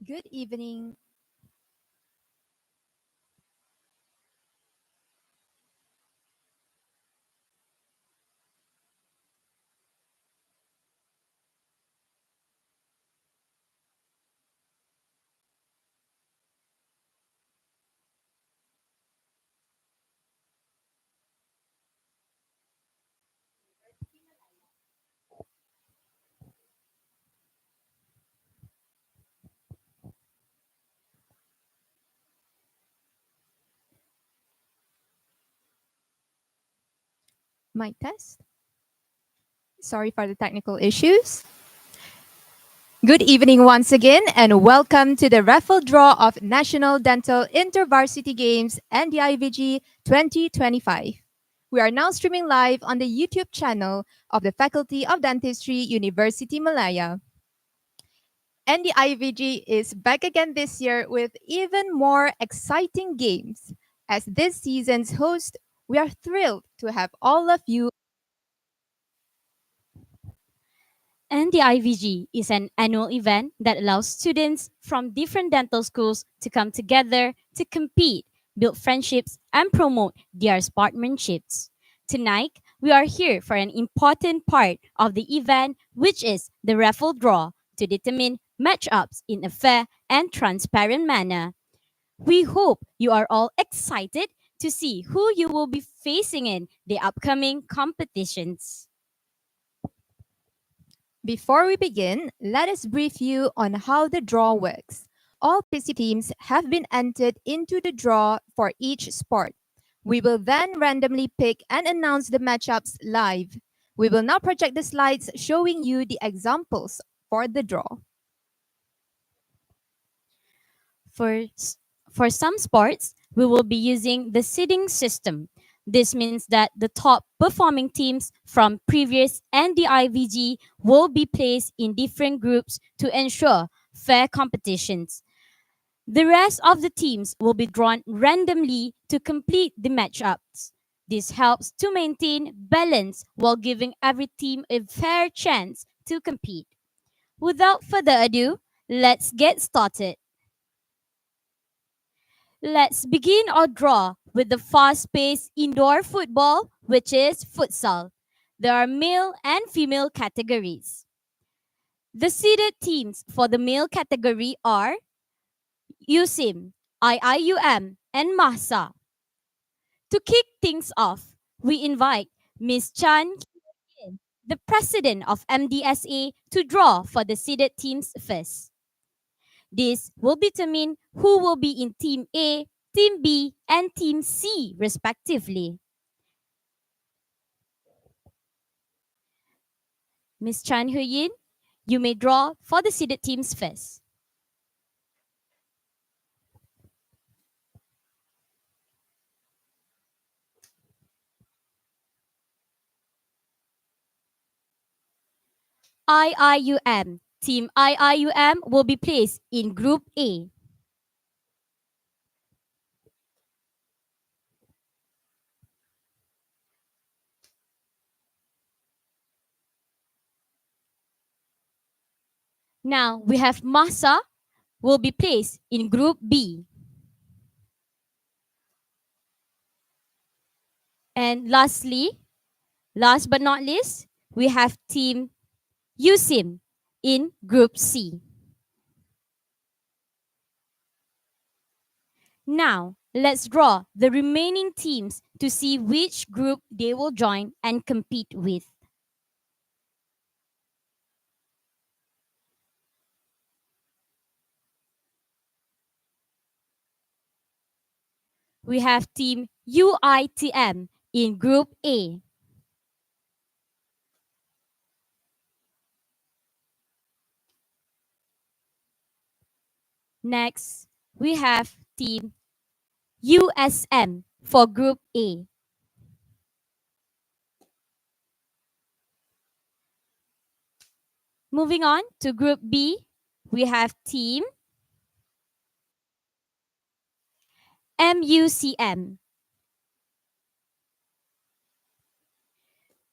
Good evening. Mic test. Sorry for the technical issues. Good evening once again, and welcome to the raffle draw of National Dental Intervarsity Games NDIVG 2025. We are now streaming live on the YouTube channel of the Faculty of Dentistry, Universiti Malaya. NDIVG is back again this year with even more exciting games. As this season's host, we are thrilled to have all of you. NDIVG is an annual event that allows students from different dental schools to come together to compete, build friendships, and promote their sportsmanships. Tonight, we are here for an important part of the event, which is the raffle draw to determine matchups in a fair and transparent manner. We hope you are all excited to see who you will be facing in the upcoming competitions. Before we begin, let us brief you on how the draw works. All teams have been entered into the draw for each sport. We will then randomly pick and announce the matchups live. We will now project the slides showing you the examples for the draw. For, for some sports, we will be using the seeding system. This means that the top performing teams from previous NDIVG will be placed in different groups to ensure fair competitions. The rest of the teams will be drawn randomly to complete the matchups. This helps to maintain balance while giving every team a fair chance to compete. Without further ado, let's get started. Let's begin our draw with the fast-paced indoor football, which is futsal. There are male and female categories. The seeded teams for the male category are USIM, IIUM, and MASA. To kick things off, we invite Ms. Chan, the president of MDSA, to draw for the seeded teams first. This will determine who will be in Team A, Team B, and Team C, respectively. Ms. Chan Hui-yin, you may draw for the seeded teams first. IIUM. Team IIUM will be placed in Group A. Now we have MASA will be placed in Group B. And lastly, last but not least, we have Team USIM in Group C. Now, let's draw the remaining teams to see which group they will join and compete with. We have Team UITM in Group A. Next, we have Team USM for Group A. Moving on to Group B, we have Team MUCM.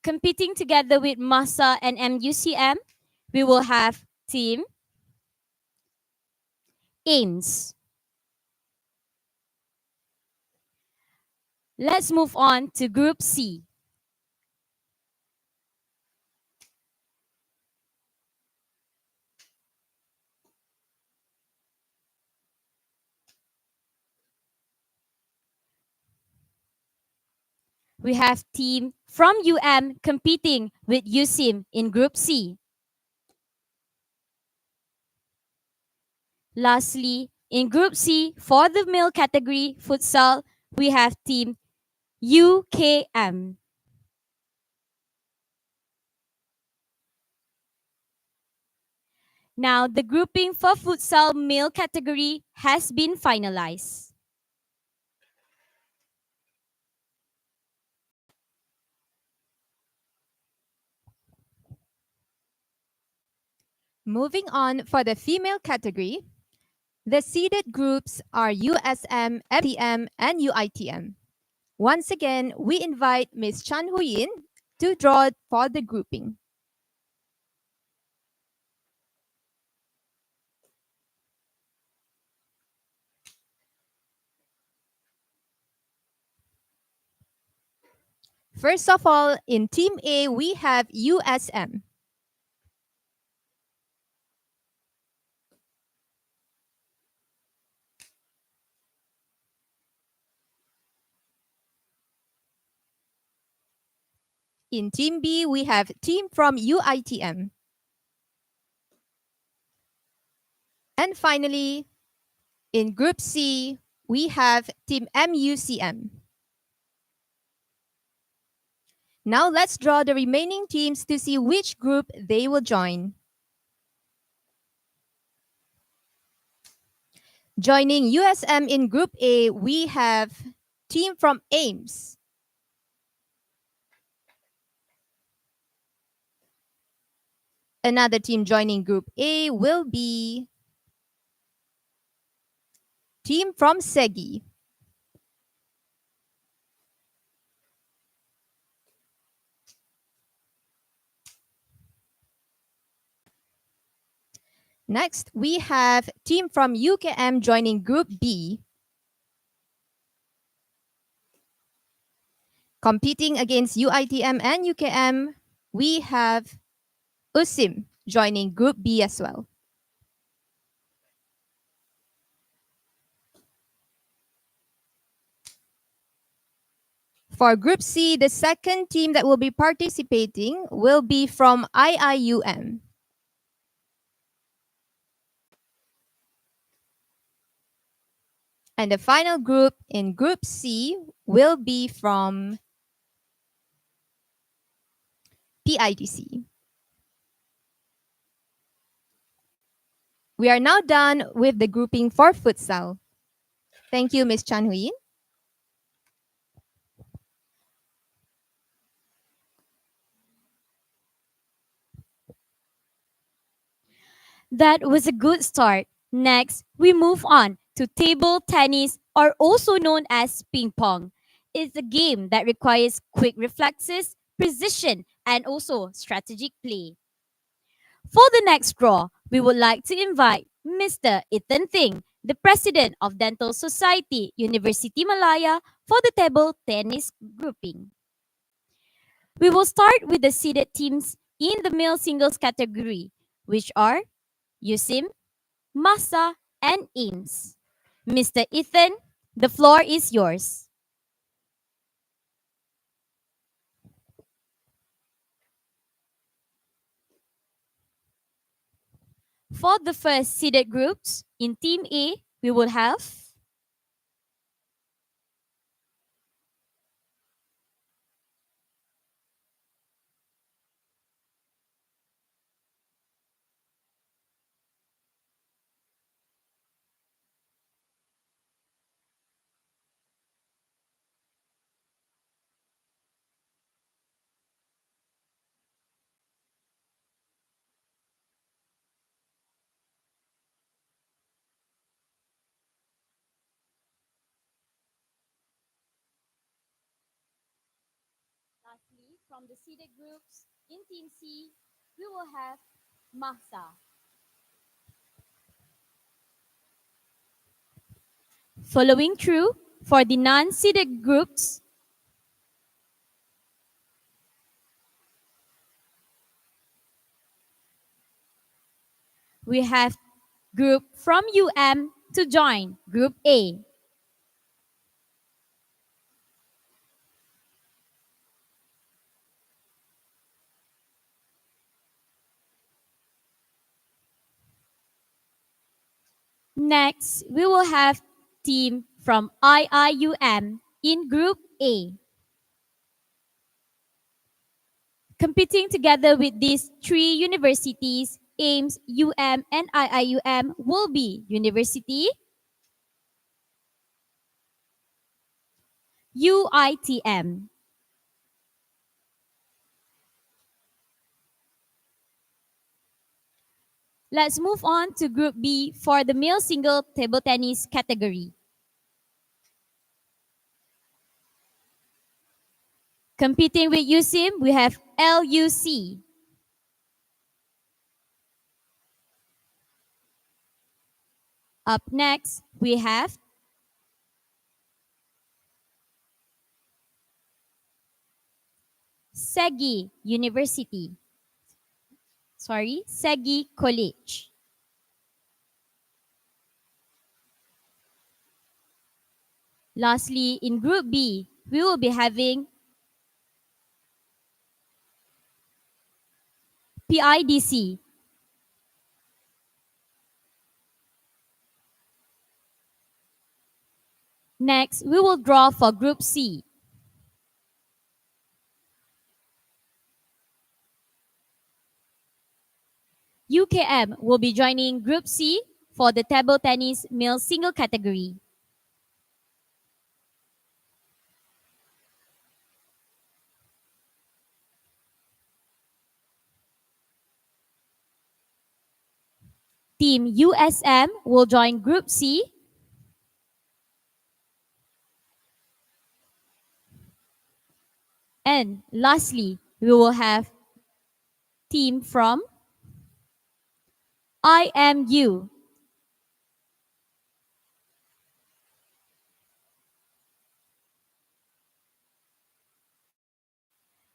Competing together with MASA and MUCM, we will have Team Aims. Let's move on to Group C. We have team from UM competing with USIM in Group C. Lastly, in Group C, for the male category futsal, we have team UKM. Now, the grouping for futsal male category has been finalized. Moving on for the female category, the seeded groups are USM, FTM, and UITM. Once again, we invite Ms. Chan Huyin to draw for the grouping. First of all, in Team A, we have USM. In Team B, we have team from UITM. And finally, in Group C, we have Team MUCM. Now let's draw the remaining teams to see which group they will join. Joining USM in Group A, we have team from AIMS. Another team joining Group A will be team from SEGI. Next, we have team from UKM joining Group B. Competing against UITM and UKM, we have USIM joining Group B as well. For Group C, the second team that will be participating will be from IIUM. And the final group in Group C will be from PITC. We are now done with the grouping for futsal. Thank you, Ms. Chan Huyin. That was a good start. Next, we move on to table tennis, or also known as ping pong. It's a game that requires quick reflexes, precision, and also strategic play. For the next draw, we would like to invite Mr. Ethan Thing, the president of Dental Society, Universiti Malaya, for the table tennis grouping. We will start with the seeded teams in the male singles category, which are USIM, Masa, and Ames. Mr. Ethan, the floor is yours. For the first seeded groups, in Team A, we will have lastly, from the seeded groups, in Team C, we will have Masa. Following through, for the non-seeded groups, we have group from to join Group A. Next, we will have team from IIUM in Group A. Competing together with these three universities, AIMS, UM, and IIUM will be University, UITM. Let's move on to Group B for the male single table tennis category. Competing with USIM, we have LUC. Up next, we have SEGI University. SEGI College. Lastly, in Group B, we will be having PIDC. Next, we will draw for Group C. UKM will be joining Group C for the table tennis male single category. Team USM will join Group C. And lastly, we will have team from IMU.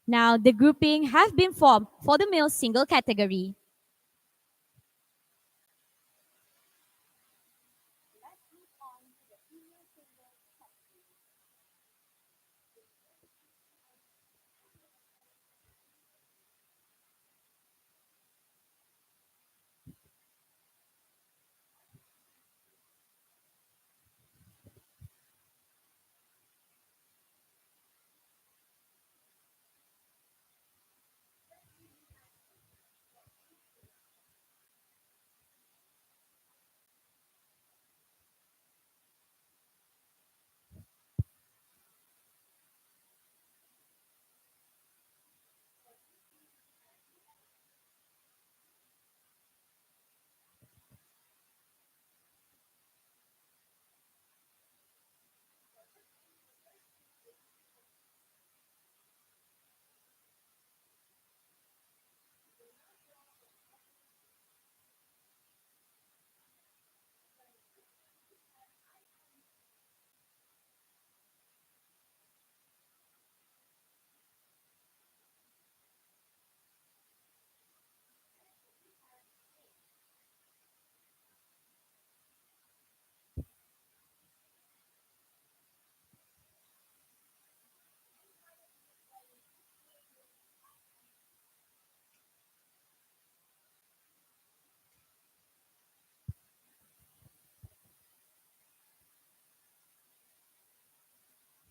Now, the grouping have been formed for the male single category.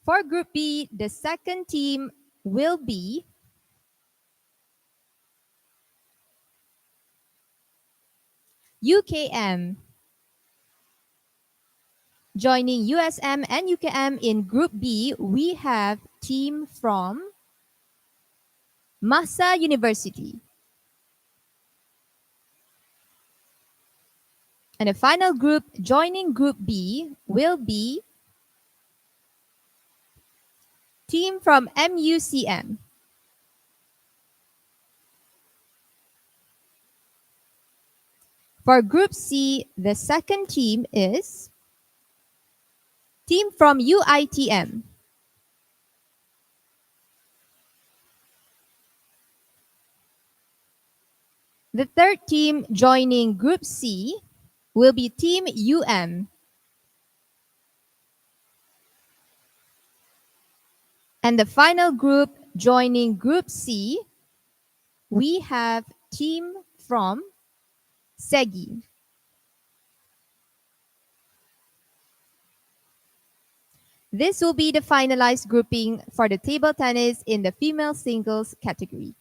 For Group B, the second team will be UKM. Joining USM and UKM in Group B, we have team from Masa University. And the final group joining Group B will be team from MUCM. For Group C, the second team is team from UITM. The third team joining Group C will be Team UM. And the final group joining Group C, we have team from SEGI. This will be the finalized grouping for the table tennis in the female singles category.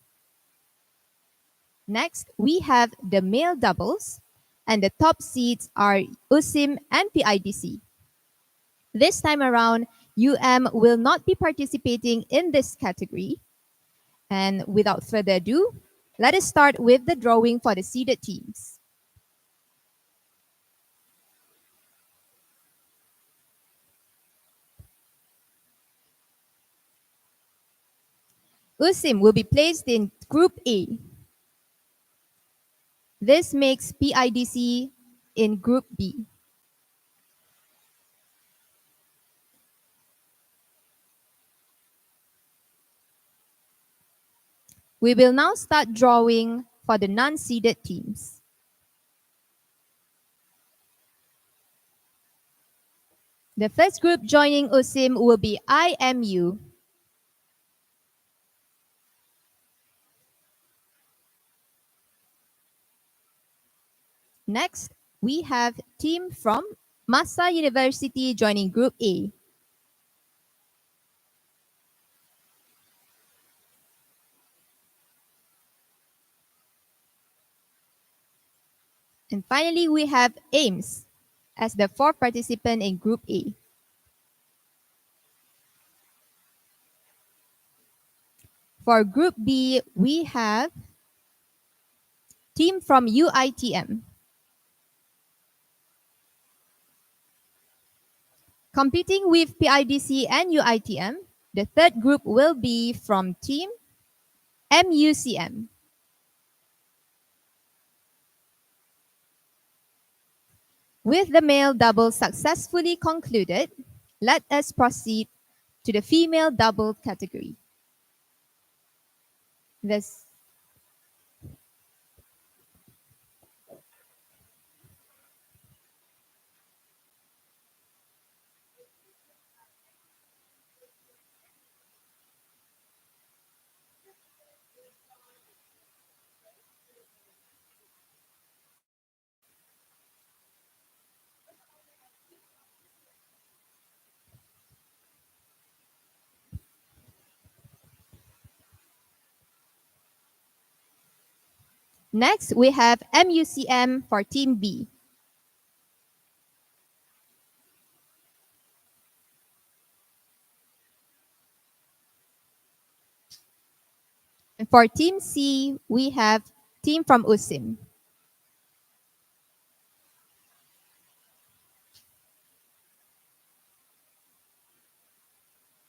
Next, we have the male doubles, and the top seeds are USIM and PIDC. This time around, UM will not be participating in this category. And without further ado, let us start with the drawing for the seeded teams. USIM will be placed in Group A. This makes PIDC in Group B. We will now start drawing for the non-seeded teams. The first group joining USIM will be IMU. Next, we have team from Masa University joining Group A. And finally, we have AIMS as the fourth participant in Group A. For Group B, we have team from UITM. Competing with PIDC and UITM, the third group will be from team MUCM. With the male double successfully concluded, let us proceed to the female double category. Next, we have MUCM for Team B. And for Team C, we have team from USIM.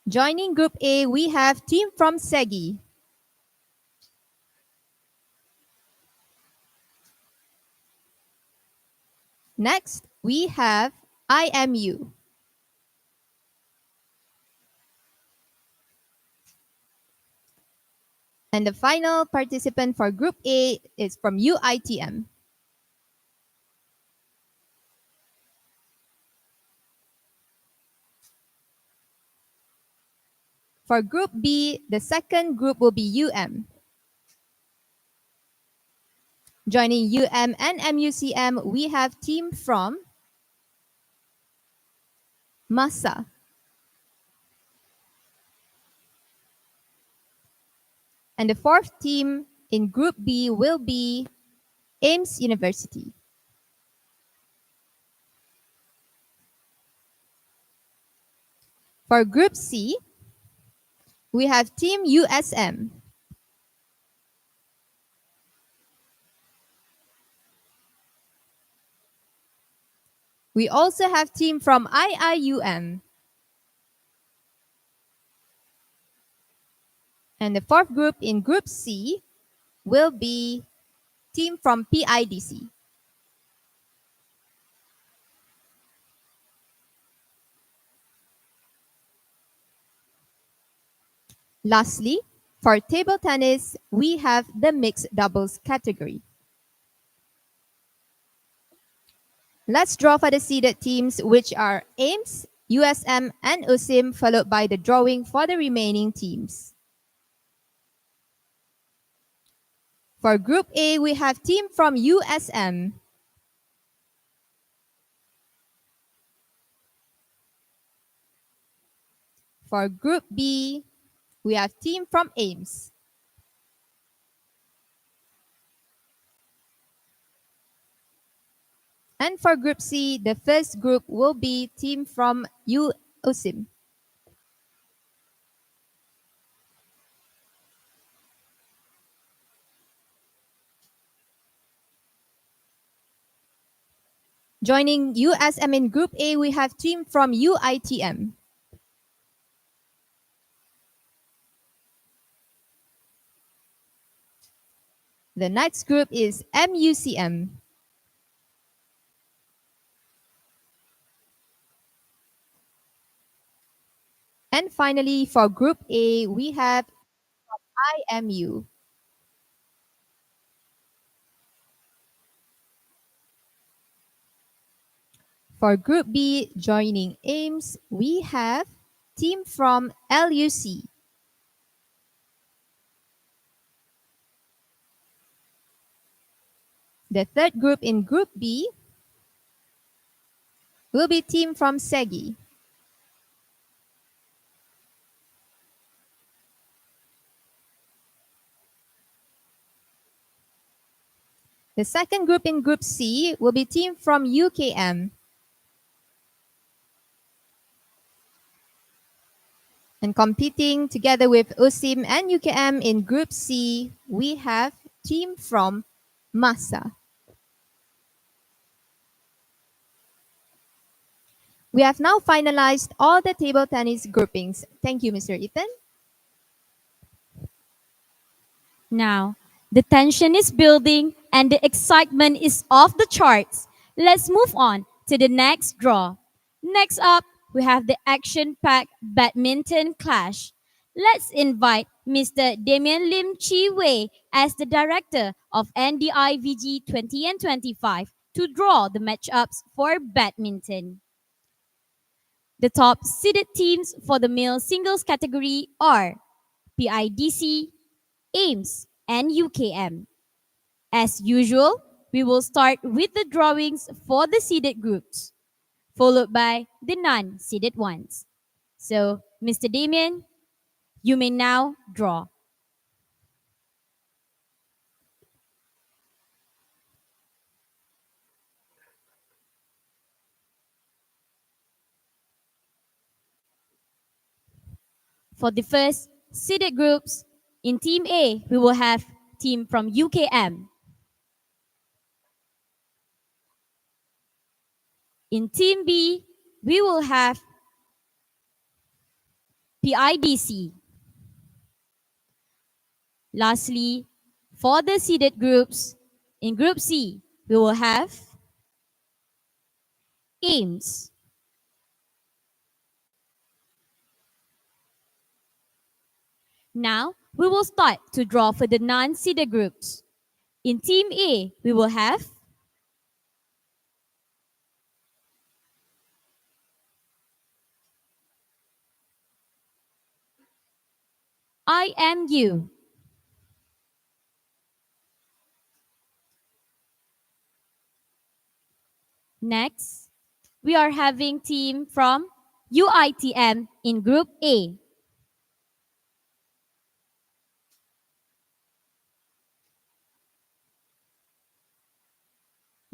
Joining Group A, we have team from SEGI. Next, we have IMU. And the final participant for Group A is from UITM. For Group B, the second group will be UM. Joining UM and MUCM, we have team from Masa. And the fourth team in Group B will be Ames University. For Group C, we have Team USM. We also have team from IIUM. And the fourth group in Group C will be team from PIDC. Lastly, for table tennis, we have the mixed doubles category. Let's draw for the seeded teams, which are AIMS, USM, and USIM, followed by the drawing for the remaining teams. For Group A, we have team from USM. For Group B, we have team from AIMS. And for Group C, the first group will be team from USIM. Joining USM in Group A, we have team from UITM. The next group is MUCM. And finally, for Group A, we have IMU. For Group B, joining AIMS, we have team from LUC. The third group in Group B will be team from SEGI. The second group in Group C will be team from UKM. And competing together with USIM and UKM in Group C, we have team from MASA. We have now finalized all the table tennis groupings. Thank you, Mr. Ethan. Now, the tension is building and the excitement is off the charts. Let's move on to the next draw. Next up, we have the action-packed badminton clash. Let's invite Mr. Damien Lim Chi Wei as the director of NDIVG 20 and 25 to draw the matchups for badminton. The top seeded teams for the male singles category are PIDC, AIMS, and UKM. As usual, we will start with the drawings for the seeded groups, followed by the non-seeded ones. So, Mr. Damien, you may now draw. For the first seeded groups, in Team A, we will have team from UKM. In Team B, we will have PIDC. Lastly, for the seeded groups, in Group C, we will have AIMS. Now, we will start to draw for the non-seeded groups. In Team A, we will have IMU. Next, we are having team from UITM in Group A.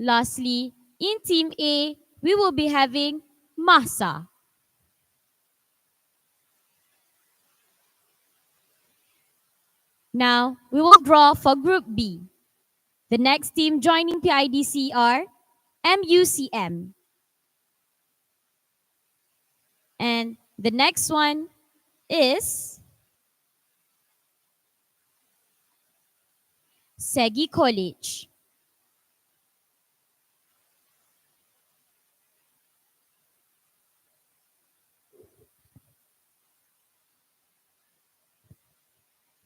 Lastly, in Team A, we will be having MASA. Now, we will draw for Group B. The next team joining PIDC are MUCM. And the next one is SEGI College.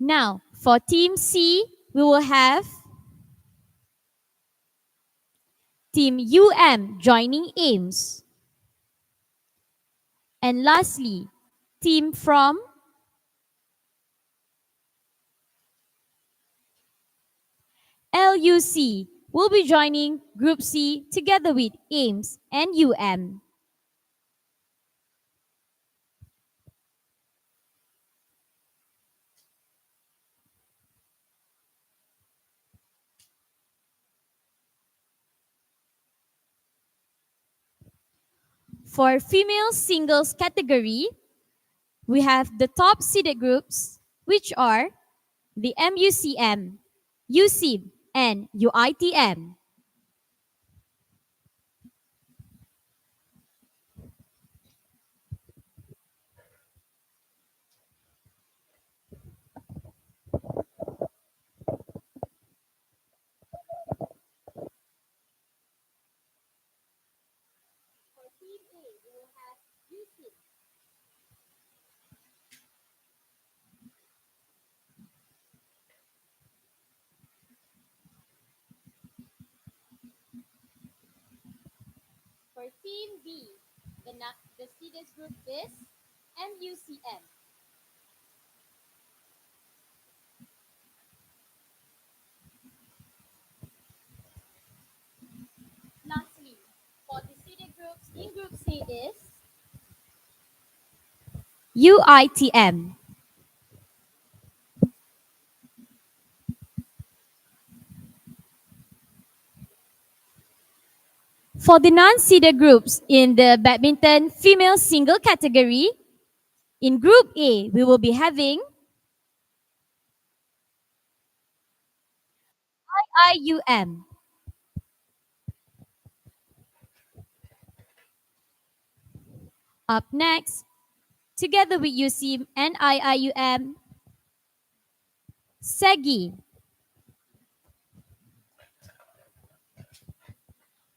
Now, for Team C, we will have Team joining AIMS. And lastly, team from LUC will be joining Group C together with AIMS and UM. For female singles category, we have the top seeded groups, which are the MUCM, UCIB, and UITM. For Team B, the seeded group is MUCM. Lastly, for the seeded groups in Group C is UITM. For the non-seeded groups in the badminton female single category, in Group A, we will be having IUM. Up next, together with UCIM and IIUM, SEGI.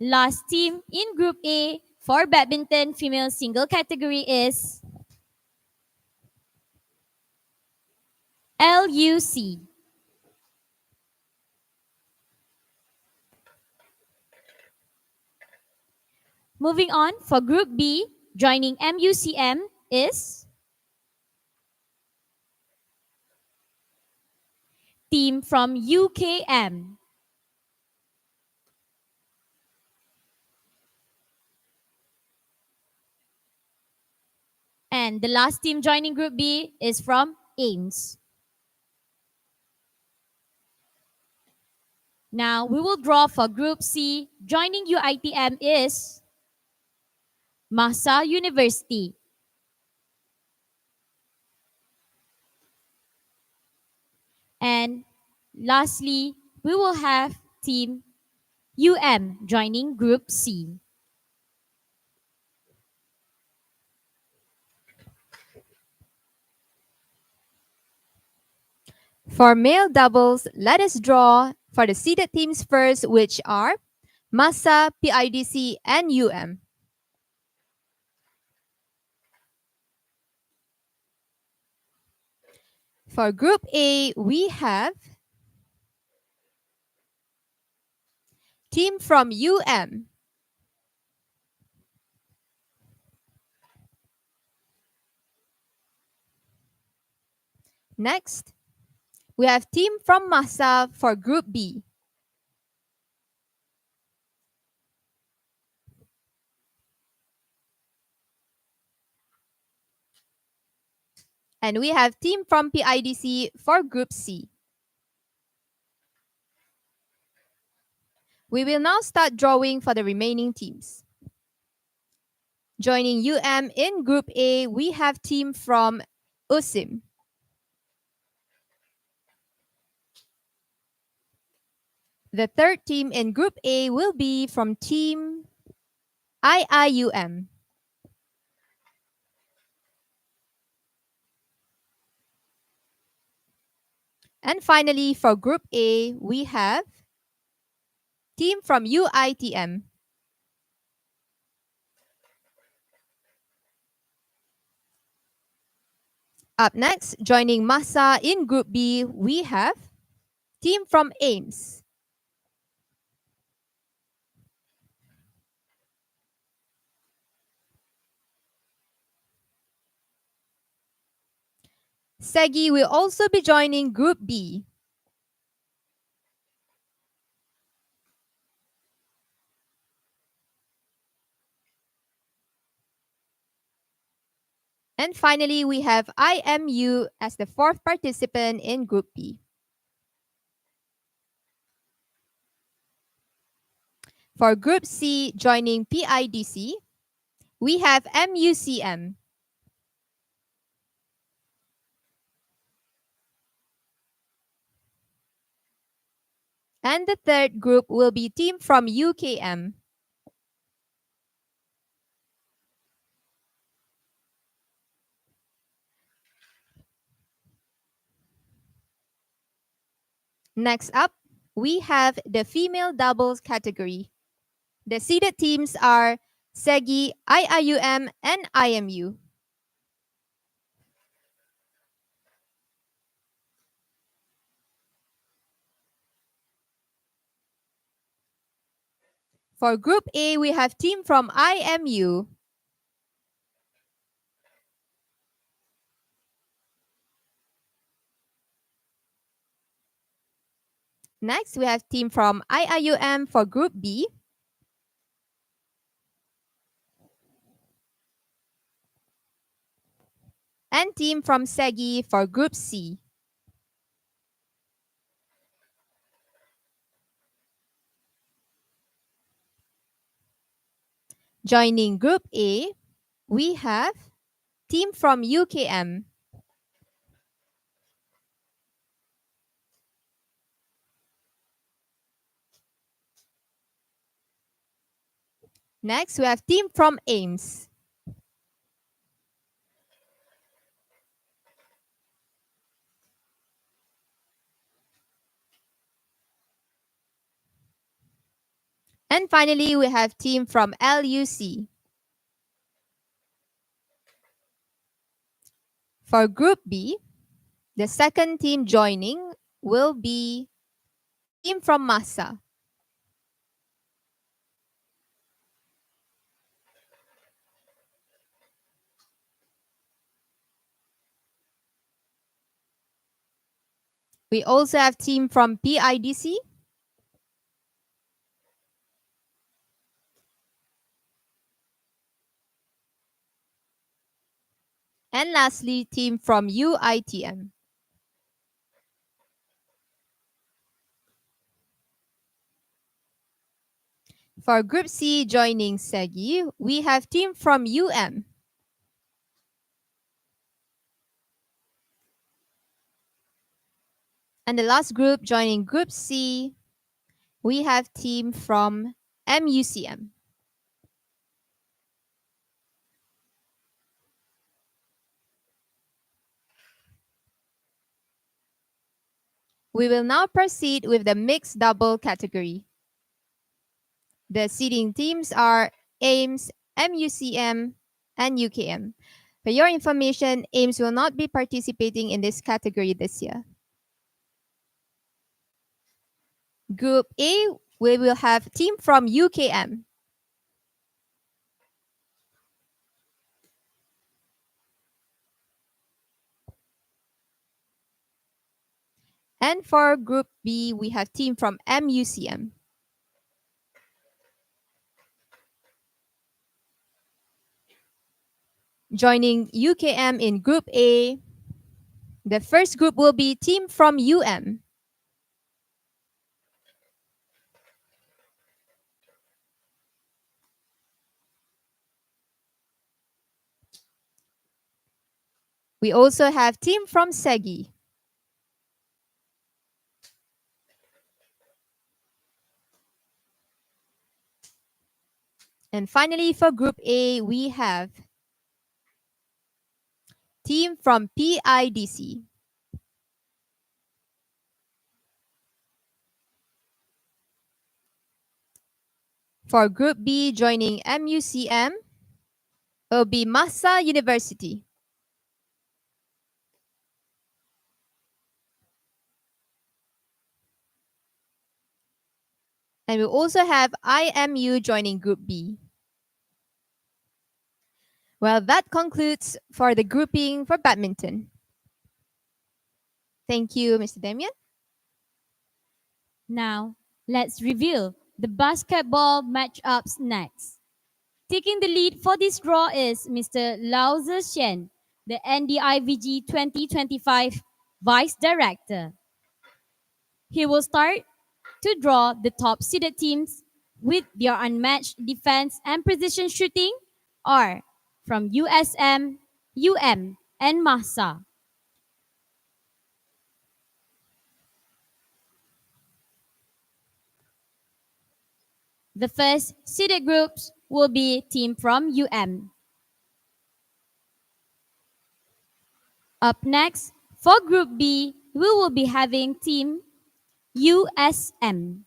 Last team in Group A for badminton female single category is LUC. Moving on, for Group B, joining MUCM is team from UKM. And the last team joining Group B is from AIMS. Now, we will draw for Group C. Joining UITM is Masa University. And lastly, we will have Team joining Group C. For male doubles, let us draw for the seeded teams first, which are MASA, PIDC, and UM. For Group A, we have team from UM. Next, we have team from MASA for Group B. And we have team from PIDC for Group C. We will now start drawing for the remaining teams. Joining UM in Group A, we have team from USIM. The third team in Group A will be from Team IIUM. And finally, for Group A, we have team from UITM. Up next, joining Masa in Group B, we have team from Ames. Segi will also be joining Group B. And finally, we have IMU as the fourth participant in Group B. For Group C, joining PIDC, we have MUCM. And the third group will be team from UKM. Next up, we have the female doubles category. The seeded teams are SEGI, IIUM, and IMU. For Group A, we have team from IMU. Next, we have team from IIUM for Group B. And team from SEGI for Group C. Joining Group A, we have team from UKM. Next, we have team from Ames. And finally, we have team from LUC. For Group B, the second team joining will be team from Masa. We also have team from PIDC. And lastly, team from UITM. For Group C joining SEGI, we have team from UM. And the last group joining Group C, we have team from MUCM. We will now proceed with the mixed double category. The seeding teams are Ames, MUCM, and UKM. For your information, Ames will not be participating in this category this year. Group A, we will have team from UKM. And for Group B, we have team from MUCM. Joining UKM in Group A, the first group will be team from UM. We also have team from SEGI. And finally, for Group A, we have team from PIDC. For Group B, joining MUCM will be Masa University. And we also have IMU joining Group B. Well, that concludes for the grouping for badminton. Thank you, Mr. Damian. Now, let's reveal the basketball matchups next. Taking the lead for this draw is Mr. Lao Zhixian, the NDIVG 2025 Vice Director. He will start to draw the top seeded teams with their unmatched defense and precision shooting are from USM, UM, and Masa. The first seeded groups will be team from UM. Up next, for Group B, we will be having team USM.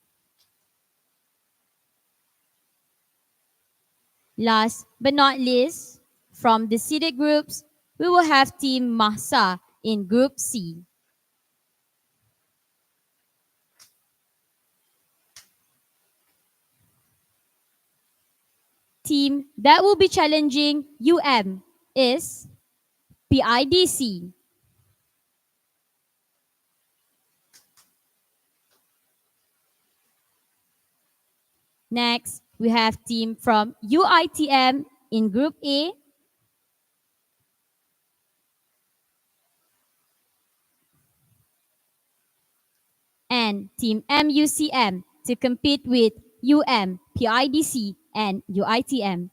Last but not least, from the seeded groups, we will have team Masa in Group C. Team that will be challenging UM is PIDC. Next, we have team from UITM in Group A. And team MUCM to compete with UM, PIDC, and UITM.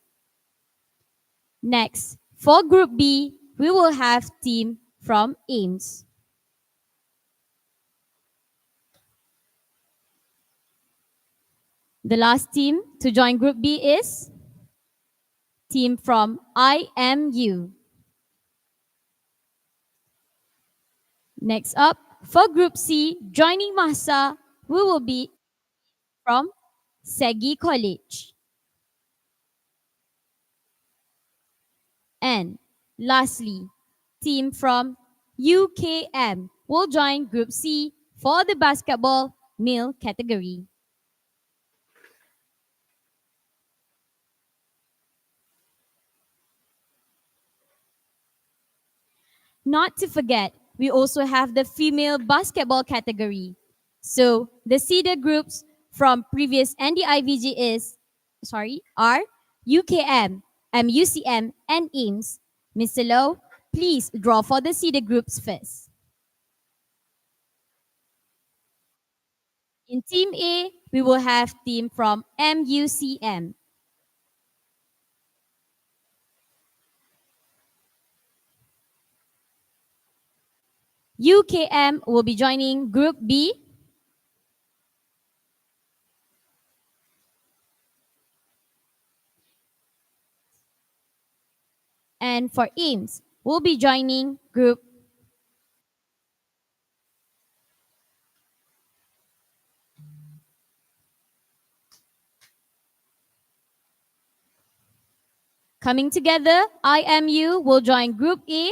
Next, for Group B, we will have team from AIMS. The last team to join Group B is team from IMU. Next up, for Group C, joining Masa, we will be from Segi College. And lastly, team from UKM will join Group C for the basketball male category. Not to forget, we also have the female basketball category. So the seeded groups from previous NDIVG are UKM, MUCM, and AIMS. Mr. Low, please draw for the seeded groups first. In Team A, we will have team from MUCM. UKM will be joining Group B. And for AIMS, we'll be joining Group Coming together, IMU will join Group A.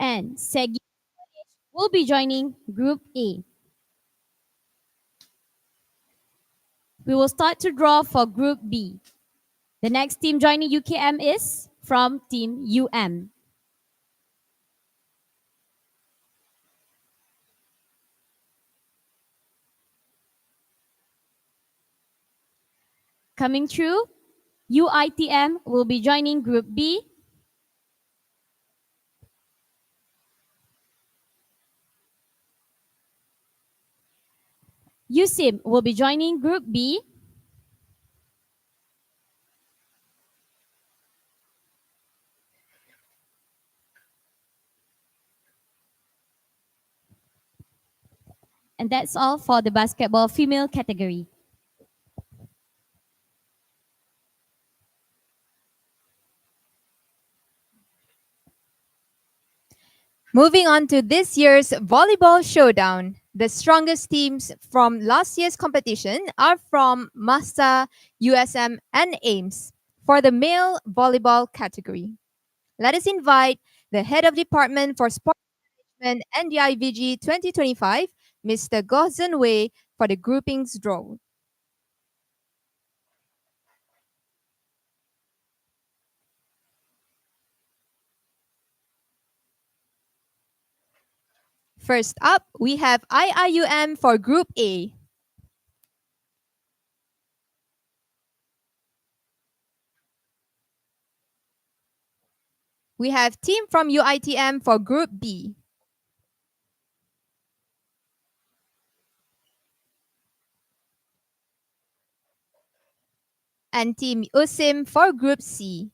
And Segi will be joining Group A. We will start to draw for Group B. The next team joining UKM is from Team UM. Coming through, UITM will be joining Group B. USIM will be joining Group B. And that's all for the basketball female category. Moving on to this year's volleyball showdown. The strongest teams from last year's competition are from MASA, USM, and AIMS for the male volleyball category. Let us invite the Head of Department for Sport Management NDIVG 2025, Mr. Gozhen Wei, for the groupings draw. First up, we have IIUM for Group A. We have team from UITM for Group B. And team USIM for Group C.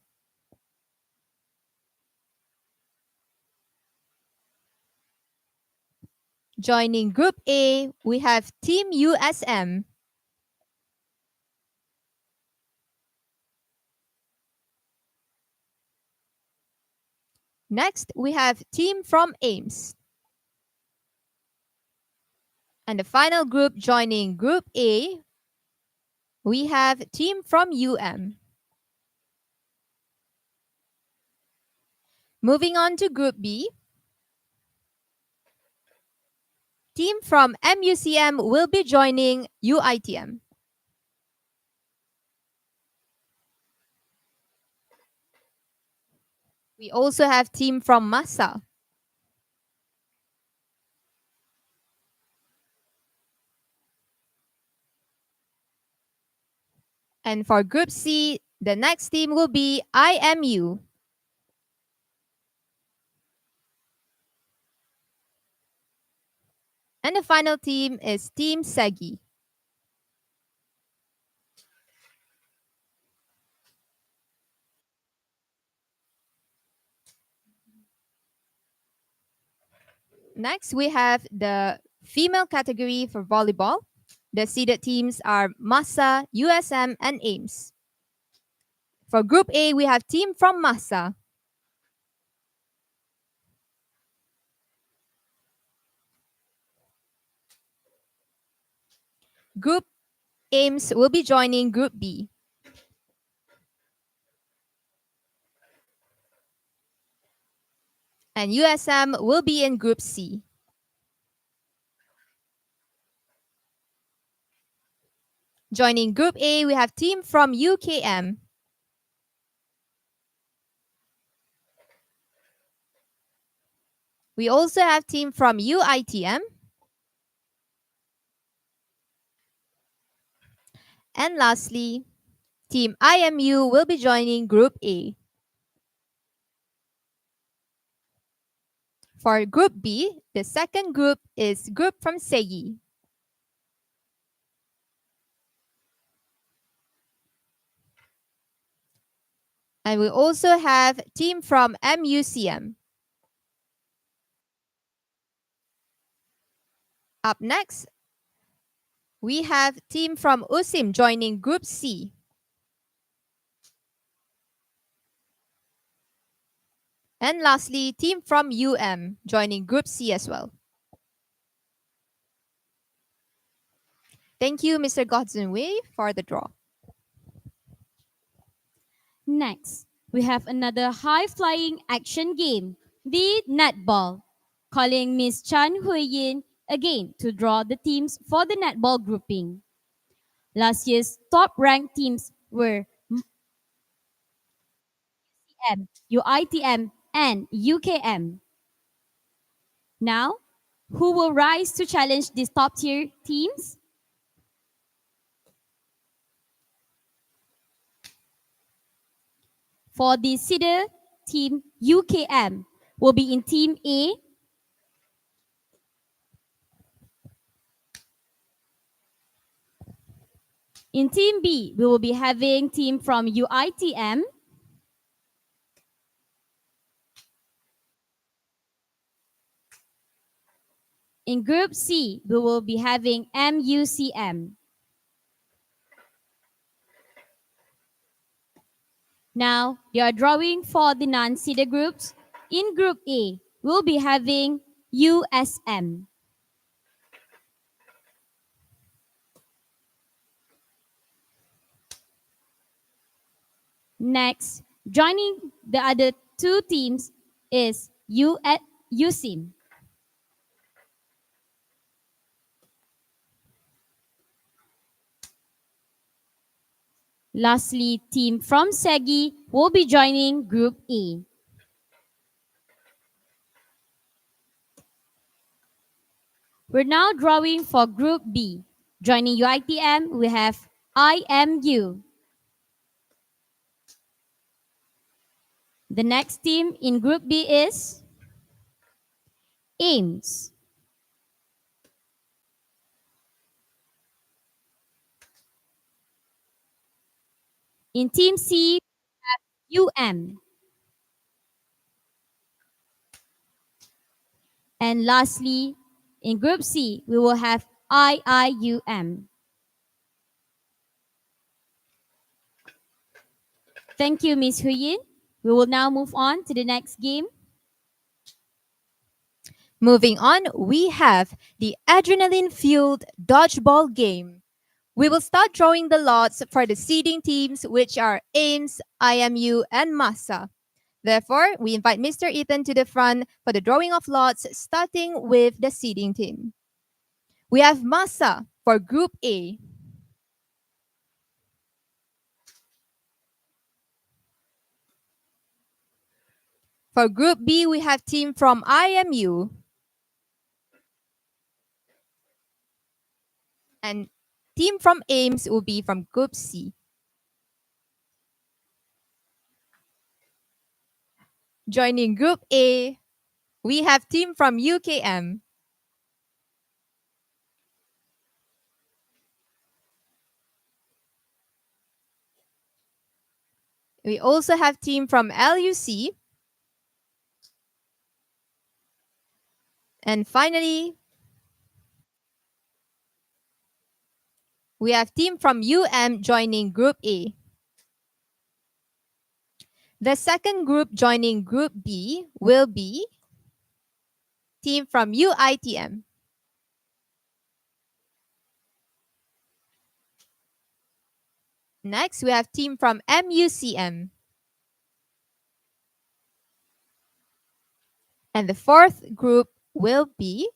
Joining Group A, we have team USM. Next, we have team from AIMS. And the final group joining Group A, we have team from UM. Moving on to Group B, team from MUCM will be joining UITM. We also have team from MASA. And for Group C, the next team will be IMU. And the final team is Team SEGI. Next, we have the female category for volleyball. The seeded teams are MASA, USM, and AIMS. For Group A, we have team from MASA. Group AIMS will be joining Group B. And USM will be in Group C. Joining Group A, we have team from UKM. We also have team from UITM. And lastly, team IMU will be joining Group A. For Group B, the second group is group from SEGI. And we also have team from MUCM. Up next, we have team from USIM joining Group C. And lastly, team from UM joining Group C as well. Thank you, Mr. Gozhen Wei, for the draw. Next, we have another high-flying action game, the Netball. Calling Miss Chan Hui-yin again to draw the teams for the Netball grouping. Last year's top-ranked teams were UCM, UITM, and UKM. Now, who will rise to challenge these top-tier teams? For the seeded team, UKM will be in Team A. In Team B, we will be having team from UITM. In Group C, we will be having MUCM. Now, they are drawing for the non-seeded groups. In Group A, we'll be having USM. Next, joining the other two teams is USIM. Lastly, team from SEGI will be joining Group A. We're now drawing for Group B. Joining UITM, we have IMU. The next team in Group B is AIMS. In Team C, we have UM. And lastly, in Group C, we will have IIUM. Thank you, Ms. Huyin. We will now move on to the next game. Moving on, we have the adrenaline-fueled dodgeball game. We will start drawing the lots for the seeding teams, which are AIMS, IMU, and MASA. Therefore, we invite Mr. Ethan to the front for the drawing of lots, starting with the seeding team. We have MASA for Group A. For Group B, we have team from IMU. And team from AIMS will be from Group C. Joining Group A, we have team from UKM. We also have team from LUC. And finally, we have team from UM joining Group A. The second group joining Group B will be team from UITM. Next, we have team from MUCM. And the fourth group will be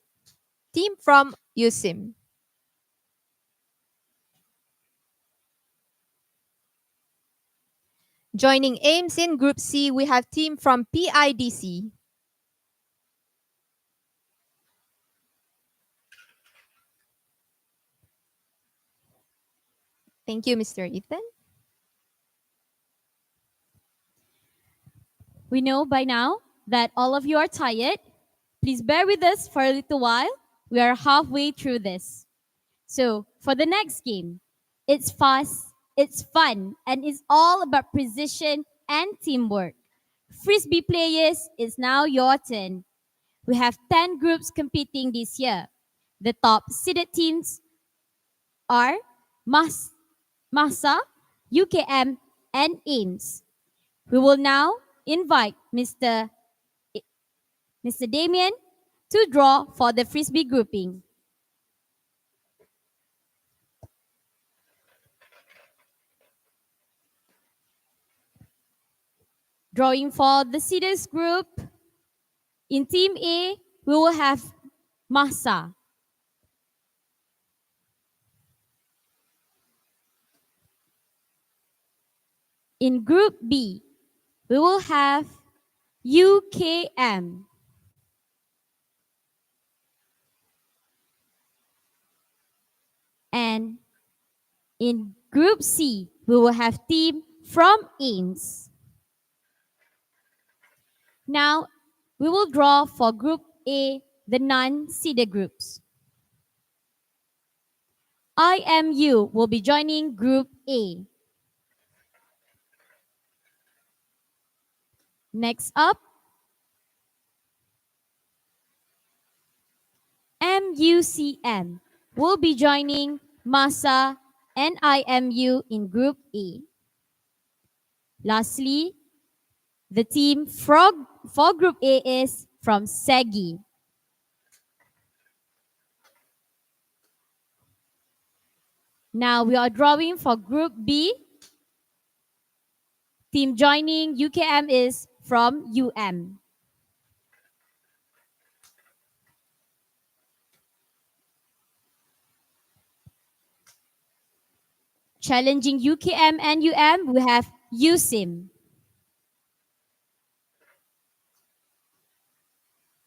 team from USIM. Joining AIMS in Group C, we have team from PIDC. Thank you, Mr. Ethan. We know by now that all of you are tired. Please bear with us for a little while. We are halfway through this. So, for the next game, it's fast, it's fun, and it's all about precision and teamwork. Frisbee players, it's now your turn. We have 10 groups competing this year. The top seeded teams are MASA, UKM, and AIMS. We will now invite Mr. Damien to draw for the Frisbee grouping. Drawing for the seeders group, in Team A, we will have MASA. In Group B, we will have UKM. And in Group C, we will have team from AIMS. Now, we will draw for Group A, the non-seeded groups. IMU will be joining Group A. Next up, MUCM will be joining MASA and IMU in Group A. Lastly, the team for Group A is from SEGI. Now we are drawing for Group B. Team joining UKM is from UM. Challenging UKM and UM, we have USIM.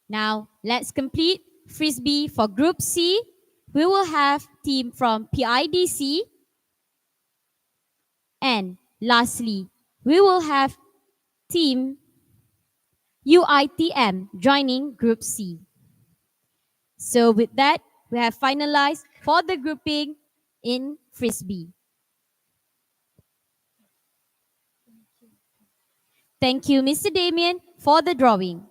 Now, let's complete Frisbee for Group C. We will have team from PIDC. And lastly, we will have team UITM joining Group C. So with that, we have finalized for the grouping in Frisbee. Thank you, Mr. Damien, for the drawing.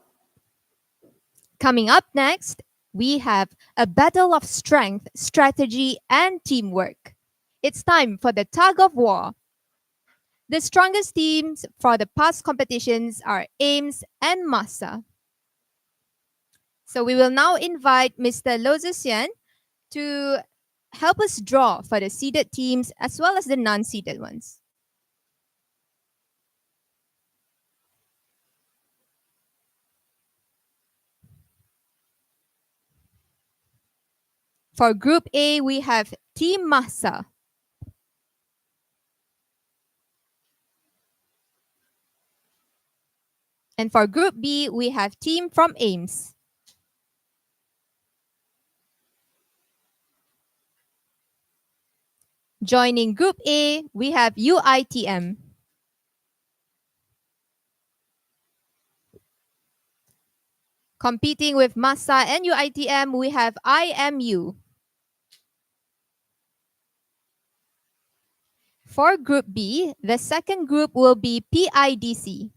Coming up next, we have a battle of strength, strategy, and teamwork. It's time for the tug of war. The strongest teams for the past competitions are Ames and Massa. So we will now invite Mr. Lozesian to help us draw for the seeded teams as well as the non-seeded ones. For Group A, we have Team Massa. And for Group B, we have team from Ames. Joining Group A, we have UITM. Competing with Massa and UITM, we have IMU. For Group B, the second group will be PIDC.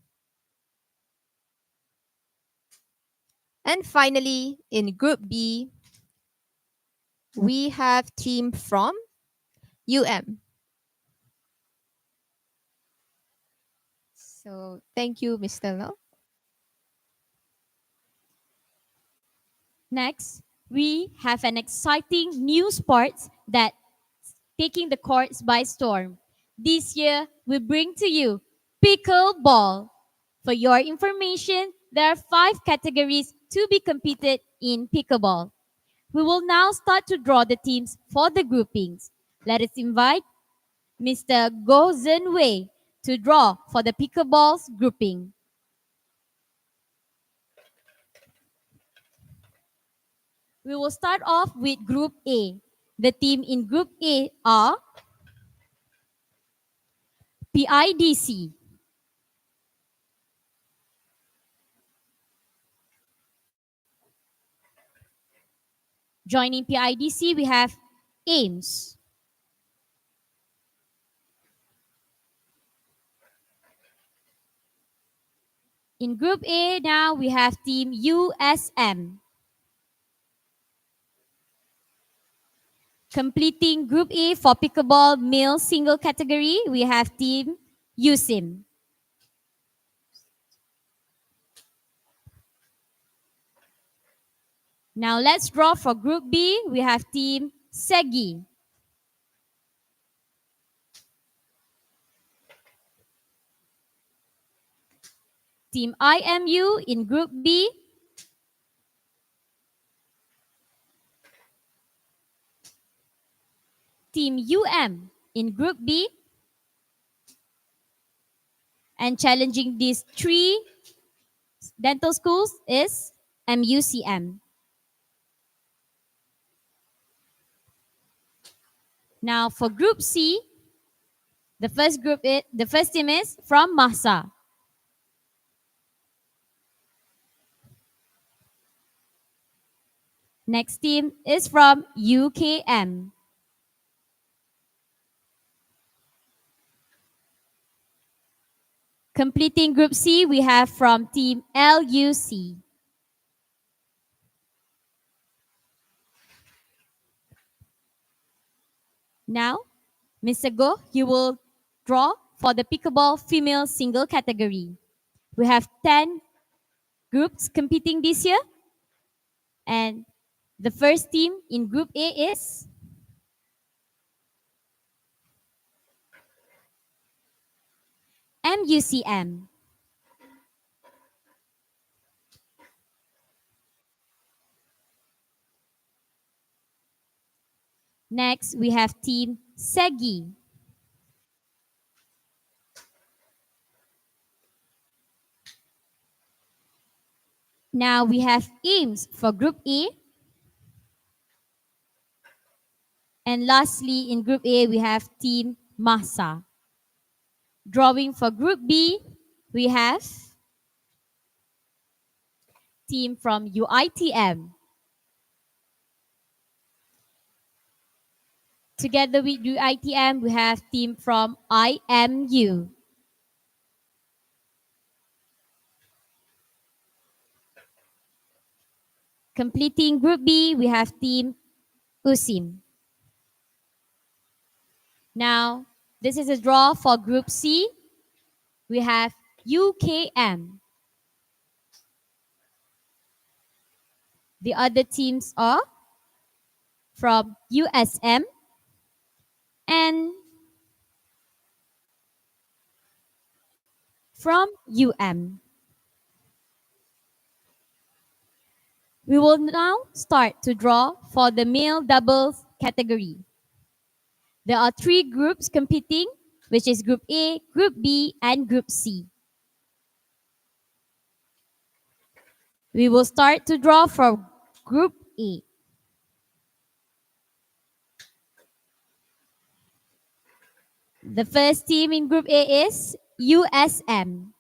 And finally, in Group B, we have team from UM. So thank you, Mr. Lo. Next, we have an exciting new sport that's taking the courts by storm. This year, we bring to you Pickleball. For your information, there are 5 categories to be competed in Pickleball. We will now start to draw the teams for the groupings. Let us invite Mr. Go Wei to draw for the Pickleball's grouping. We will start off with Group A. The team in Group A are PIDC, joining PIDC, we have Ames. In Group A now, we have Team USM. Completing Group A for Pickleball male single category, we have Team USIM. Now let's draw for Group B. We have Team SEGI. Team IMU in Group B. Team UM in Group B. And challenging these 3 dental schools is MUCM. Now for Group C, the first team is from Massa. Next team is from UKM. Completing Group C, we have from Team LUC. Now, Mr. Go, you will draw for the Pickleball female single category. We have 10 groups competing this year. And the first team in Group A is MUCM. Next, we have Team Segi. Now we have Ames for Group A. And lastly, in Group A, we have Team Masa. Drawing for Group B, we have team from UITM. Together with UITM, we have team from IMU. Completing Group B, we have team USIM. Now, this is a draw for Group C. We have UKM. The other teams are from USM and from UM. We will now start to draw for the male doubles category. There are 3 groups competing, which is Group A, Group B, and Group C. We will start to draw for Group A. The first team in Group A is USM.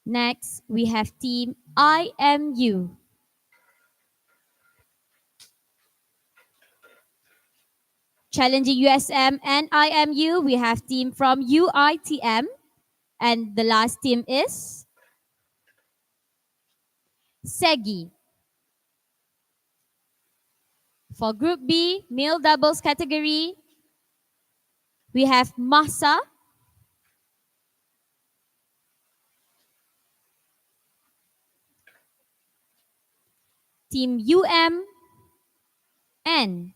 Next, we have team IMU. Challenging USM and IMU, we have team from UITM. And the last team is SEGI. For Group B, male doubles category, we have Masa, team UM, and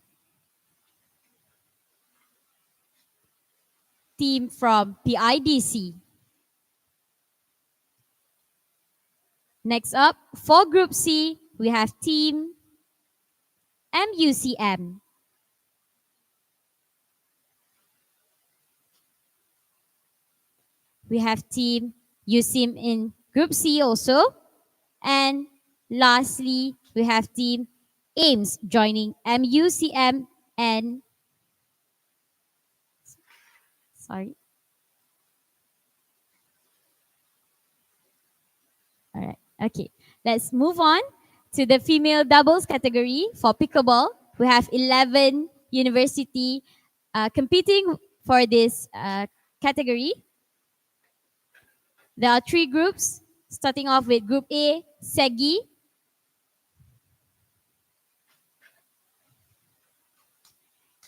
team from PIDC. Next up, for Group C, we have team MUCM. We have team USIM in Group C also. And lastly, we have team AIMS joining MUCM and sorry. All right. Okay. Let's move on to the female doubles category. For pickleball, we have 11 university competing for this category. There are 3 groups, starting off with Group A, SEGI,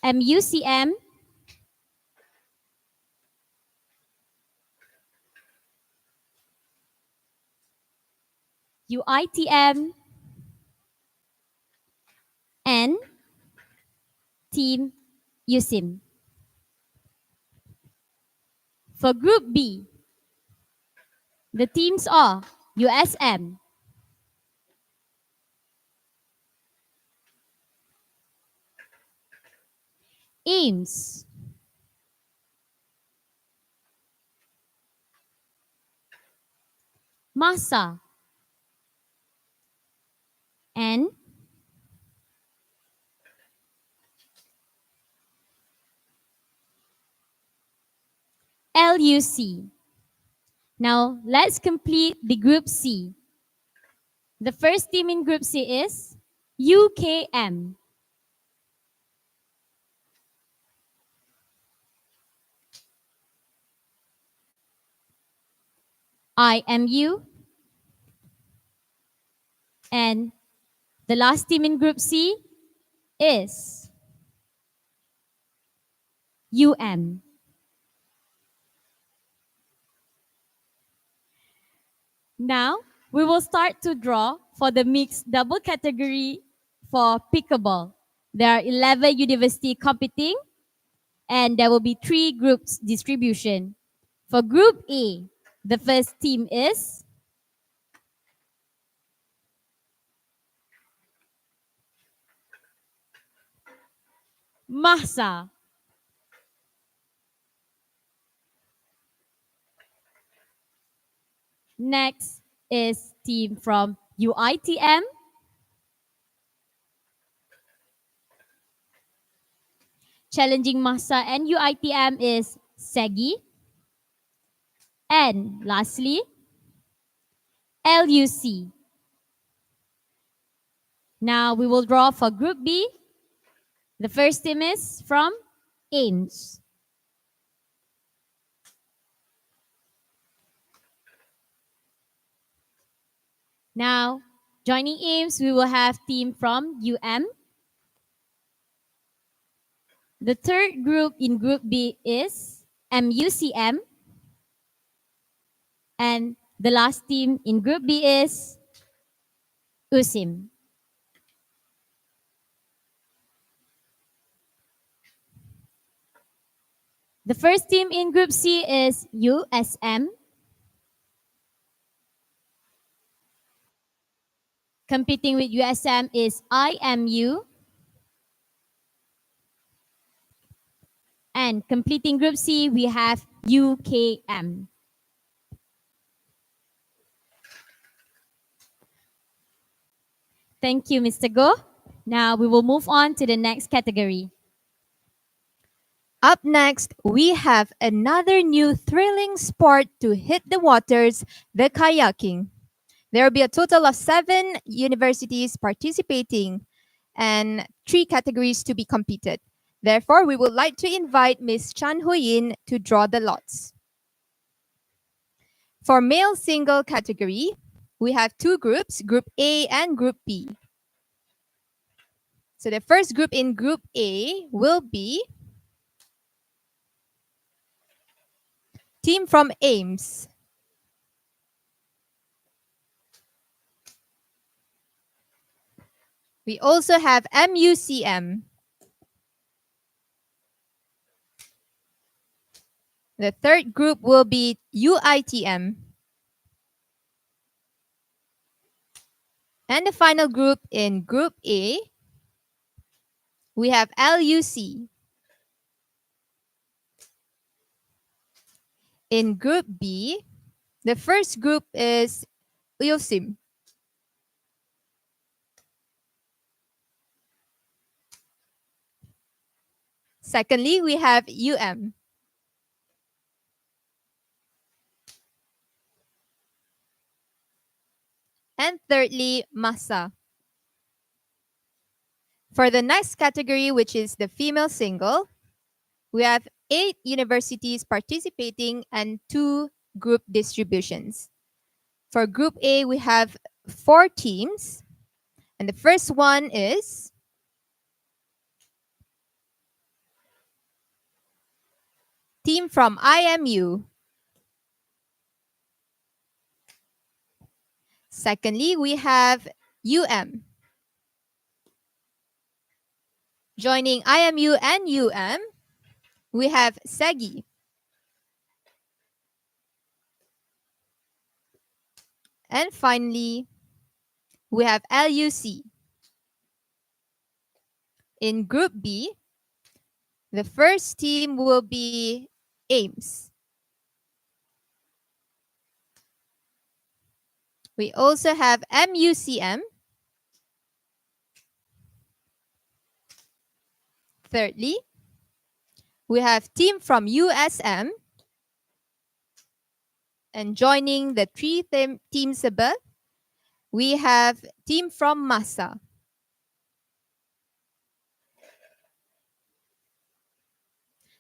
MUCM, UITM, and Team USIM. For Group B, the teams are USM, AIMS, MASA, and LUC. Now, let's complete the Group C. The first team in Group C is UKM. IMU. And the last team in Group C is UM. Now, we will start to draw for the mixed double category for pickleball. There are 11 universities competing, and there will be 3 groups distribution. For Group A, the first team is Masa. Next is team from UITM. Challenging Masa and UITM is Segi. And lastly, LUC. Now we will draw for Group B. The first team is from Ames. Now, joining Ames, we will have team from UM. The third group in Group B is MUCM. And the last team in Group B is USIM. The first team in Group C is USM. Competing with USM is IMU. And completing Group C, we have UKM. Thank you, Mr. Go. Now we will move on to the next category. Up next, we have another new thrilling sport to hit the waters, the kayaking. There will be a total of 7 universities participating and 3 categories to be competed. Therefore, we would like to invite Ms. Chan Hui-yin to draw the lots. For male single category, we have 2 groups, Group A and Group B. So the first group in Group A will be team from Ames. We also have MUCM. The third group will be UITM. And the final group in Group A, we have LUC. In Group B, the first group is USIM. Secondly, we have UM. And thirdly, Masa. For the next category, which is the female single, we have 8 universities participating and 2 group distributions. For Group A, we have 4 teams. And the first one is team from IMU. Secondly, we have UM. Joining IMU and UM, we have SEGI. And finally, we have LUC. In Group B, the first team will be Ames. We also have MUCM. Thirdly, we have team from USM. And joining the 3 teams above, we have team from Masa.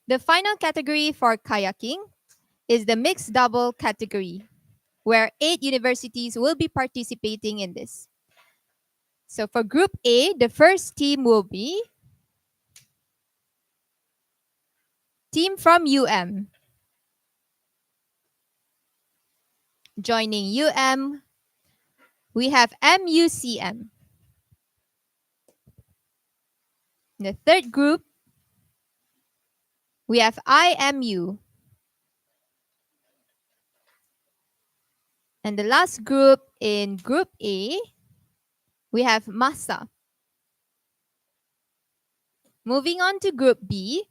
The final category for kayaking is the mixed double category, where 8 universities will be participating in this. So for Group A, the first team will be team from UM. Joining UM, we have MUCM. The third group, we have IMU. And the last group in Group A, we have Masa. Moving on to Group B.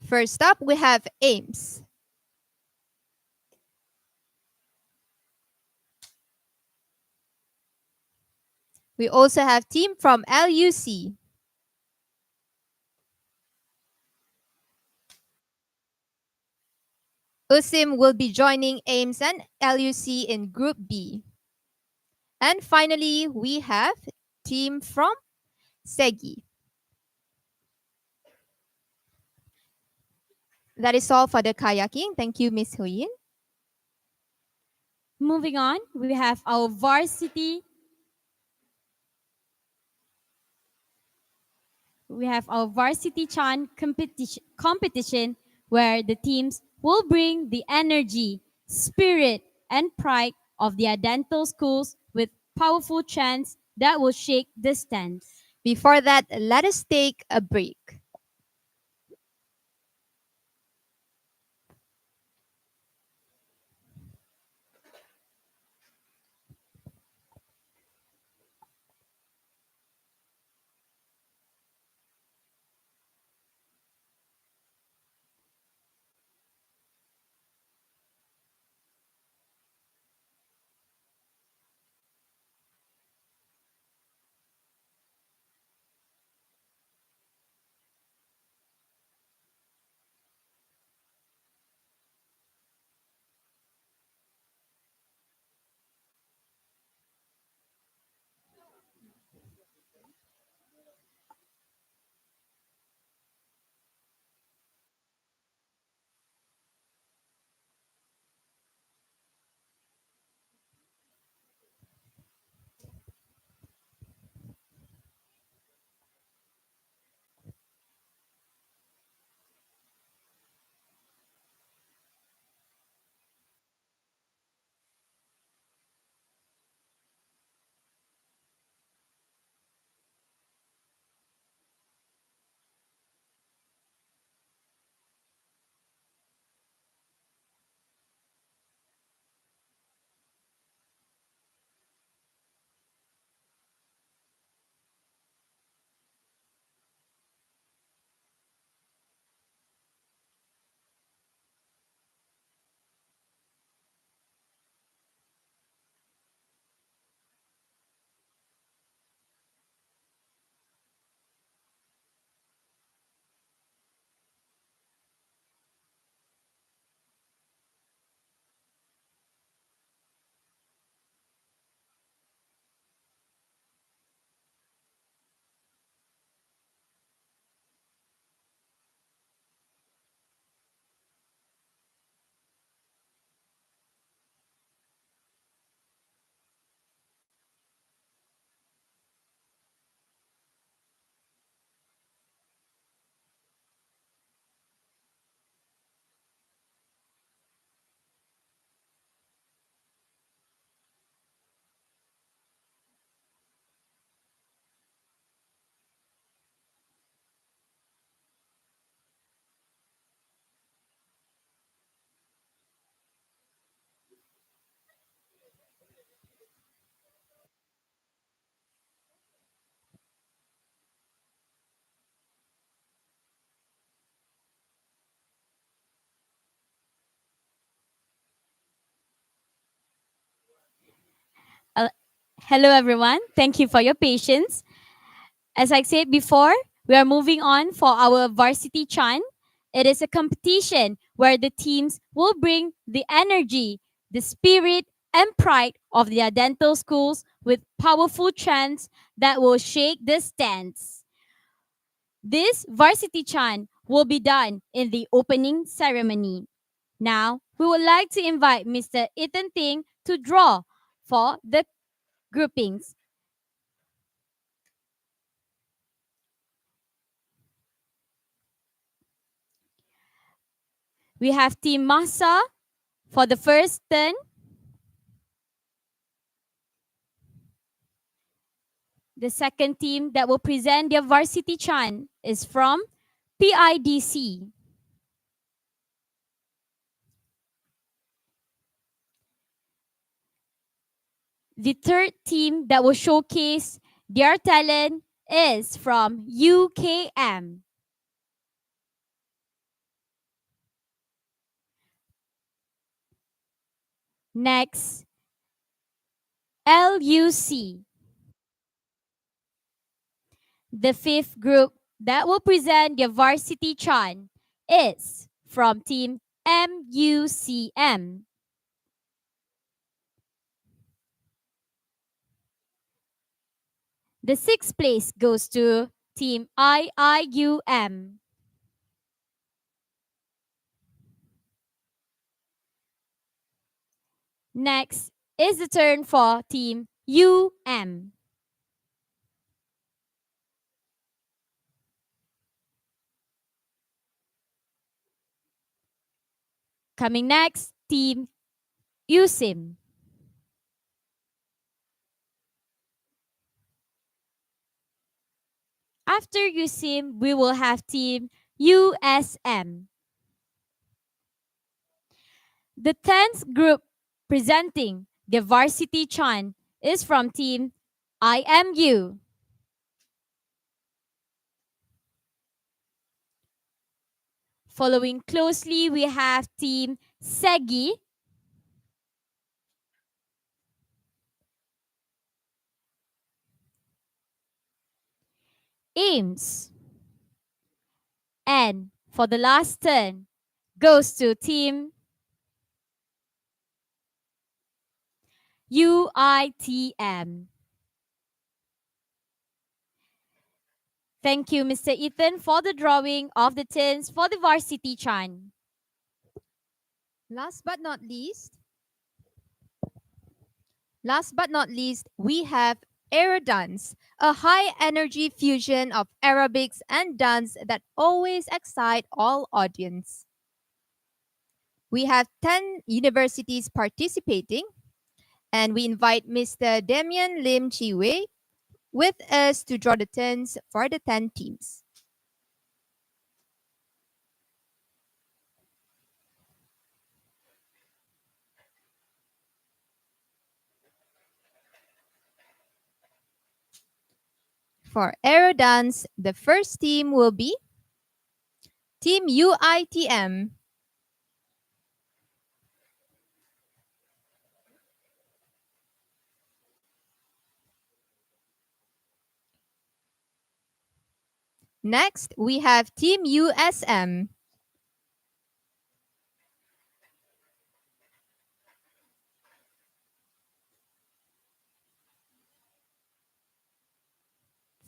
First up, we have Ames. We also have team from LUC. USIM will be joining Ames and LUC in Group B. And finally, we have team from SEGI. That is all for the kayaking. Thank you, Miss Huyin. Moving on, we have our varsity. We have our varsity chant competition where the teams will bring the energy, spirit, and pride of their dental schools with powerful chants that will shake the stands. Before that, let us take a break. Uh, Hello, everyone. Thank you for your patience. As I said before, we are moving on for our varsity chant. It is a competition where the teams will bring the energy, the spirit, and pride of their dental schools with powerful chants that will shake the stands. This varsity chant will be done in the opening ceremony. Now, we would like to invite Mr. Ethan Ting to draw for the groupings. We have Team Masa for the first turn. The second team that will present their varsity chant is from PIDC. The third team that will showcase Their talent is from UKM. Next, LUC. The fifth group that will present the Varsity chant is from Team MUCM. The sixth place goes to Team IIUM. Next is the turn for Team UM. Coming next, Team USIM. After USIM, we will have Team USM. The 10th group presenting the Varsity chant is from Team IMU. Following closely, we have Team SEGI, AIMS, and for the last turn goes to Team UITM. Thank you, Mr. Ethan, for the drawing of the tins for the Varsity chant. Last but not least, we have Aerodance, a high energy fusion of aerobics and dance that always excite all audience. We have 10 universities participating, and we invite Mr. Damian Lim Chiwe with us to draw the tens for the 10 teams. For Aerodance, the first team will be Team UITM. Next, we have Team USM.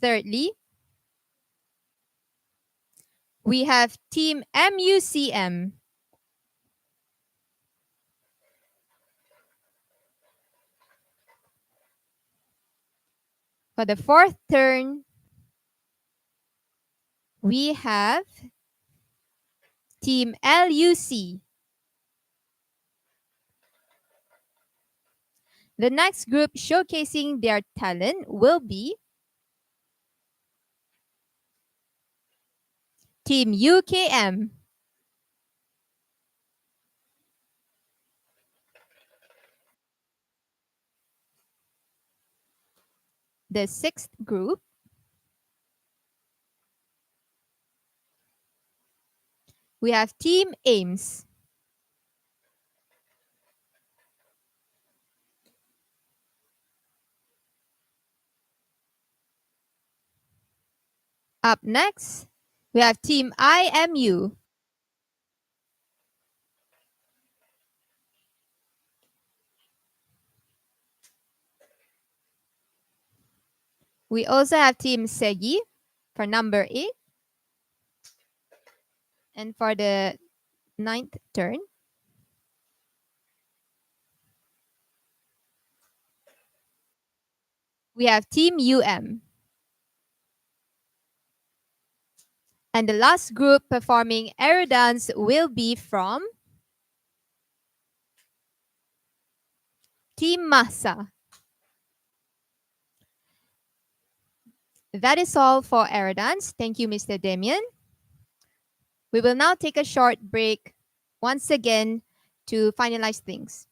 Thirdly, we have Team MUCM. For the fourth turn, we have Team LUC. The next group showcasing their talent will be Team UKM. The sixth group, we have Team AIMS. Up next, we have Team IMU. We also have Team SEGI for number 8. And for the 9th turn, we have Team UM. And the last group performing Aerodance will be from Team Masa. That is all for Aerodance. Thank you, Mr. Damian. We will now take a short break once again to finalize things.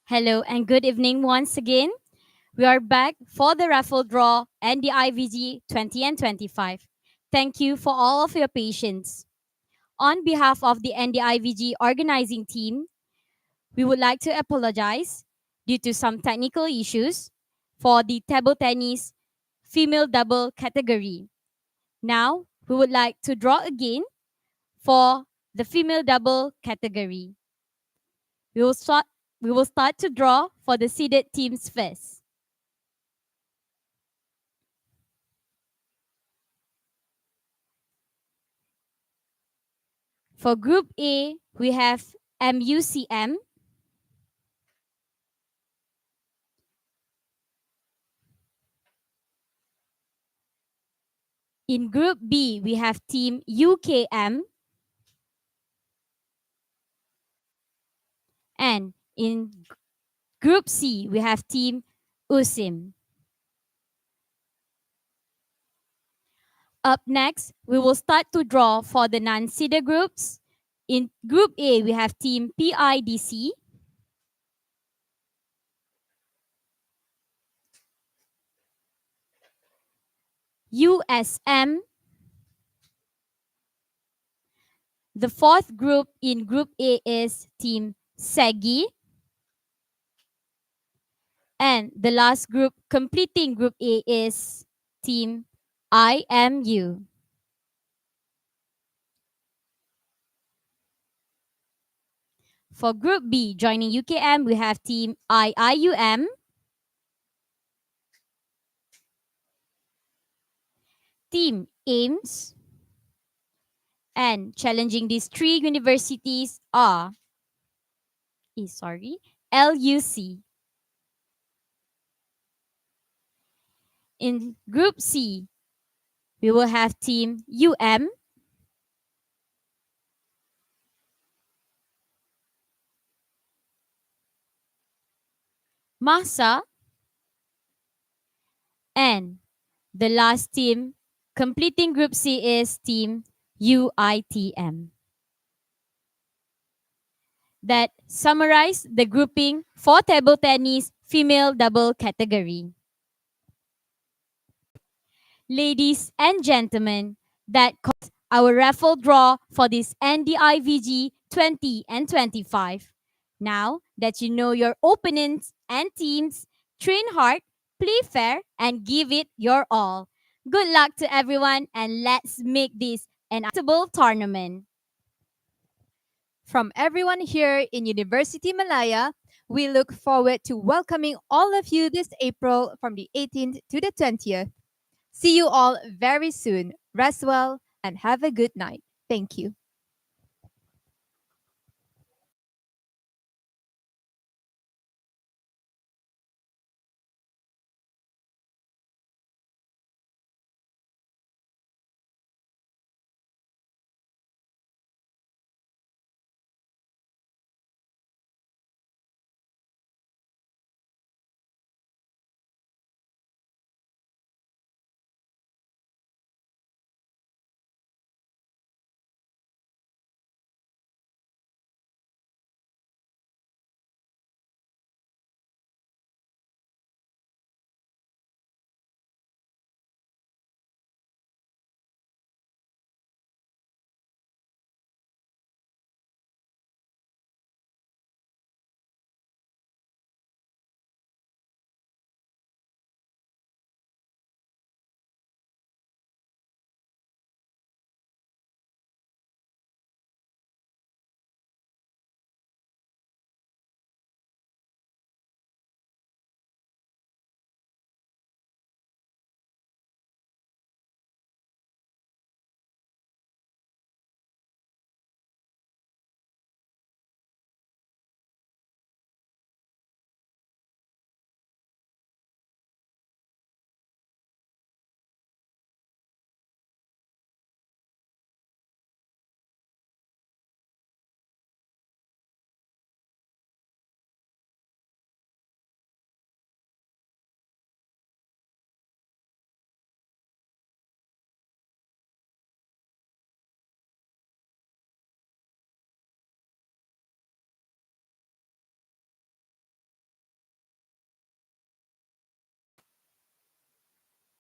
Hello and good evening once again. We are back for the raffle draw NDIVG 20 and 25. Thank you for all of your patience. On behalf of the NDIVG organizing team, we would like to apologize due to some technical issues for the table tennis female double category. Now, we would like to draw again for the female double category. We will start to draw for the seeded teams first. For Group A, we have MUCM. In Group B, we have Team UKM. And in Group C, we have Team USIM. Up next, we will start to draw for the non-seeded groups. In Group A, we have Team PIDC. USM. The fourth group in Group A is Team SEGI. And the last group completing Group A is Team IMU. For Group B, joining UKM, we have Team IIUM. Team AIMS. And challenging these three universities are LUC. In Group C, we will have Team UM, MASA, and the last team completing Group C is Team UITM. That summarize the grouping for table tennis female double category. Ladies and gentlemen, that concludes our raffle draw for this NDIVG 20 and 25. Now that you know your opponents and teams, train hard, play fair, and give it your all. Good luck to everyone, and let's make this an unforgettable tournament. From everyone here in University Malaya, we look forward to welcoming all of you this April from the 18th to the 20th. See you all very soon. Rest well and have a good night. Thank you.